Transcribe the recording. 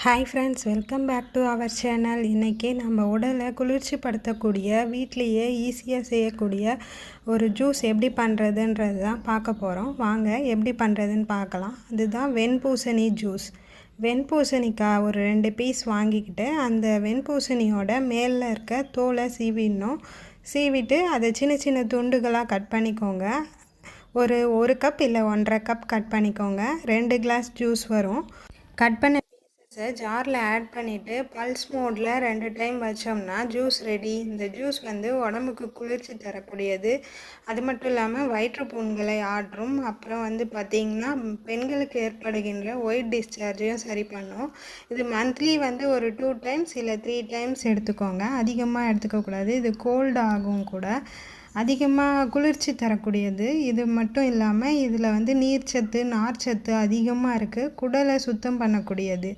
Hi friends, welcome back to our channel. இன்றைக்கி நம்ம உடலை குளிர்ச்சிப்படுத்தக்கூடிய வீட்டிலையே ஈஸியாக செய்யக்கூடிய ஒரு ஜூஸ் எப்படி பண்ணுறதுன்றது தான் பார்க்க போகிறோம். வாங்க எப்படி பண்ணுறதுன்னு பார்க்கலாம். அதுதான் வெண்பூசணி ஜூஸ். வெண்பூசணிக்காய் ஒரு 2 பீஸ் வாங்கிக்கிட்டு அந்த வெண்பூசணியோட மேலே இருக்க தோலை சீவிட்டு அதை சின்ன சின்ன துண்டுகளாக கட் பண்ணிக்கோங்க. ஒரு கப் இல்லை 1.5 கப் கட் பண்ணிக்கோங்க. 2 கிளாஸ் ஜூஸ் வரும். கட் பண்ண ஜாரில் ஆட் பண்ணிவிட்டு பல்ஸ் மோடில் 2 டைம் வச்சோம்னா ஜூஸ் ரெடி. இந்த ஜூஸ் உடம்புக்கு குளிர்ச்சி தரக்கூடியது. அது மட்டும் இல்லாமல் வயிற்றுப்புண்களை ஆற்றும். அப்புறம் பார்த்திங்கன்னா பெண்களுக்கு ஏற்படுகின்ற ஒயிட் டிஸ்சார்ஜையும் சரி பண்ணும். இது மந்த்லி ஒரு 2 டைம்ஸ் இல்லை 3 டைம்ஸ் எடுத்துக்கோங்க. அதிகமாக எடுத்துக்கக்கூடாது. இது கோல்டு ஆகும் கூட. அதிகமாக குளிர்ச்சி தரக்கூடியது. இது மட்டும் இல்லாமல் இதில் நீர்ச்சத்து நார்ச்சத்து அதிகமாக இருக்குது. குடலை சுத்தம் பண்ணக்கூடியது.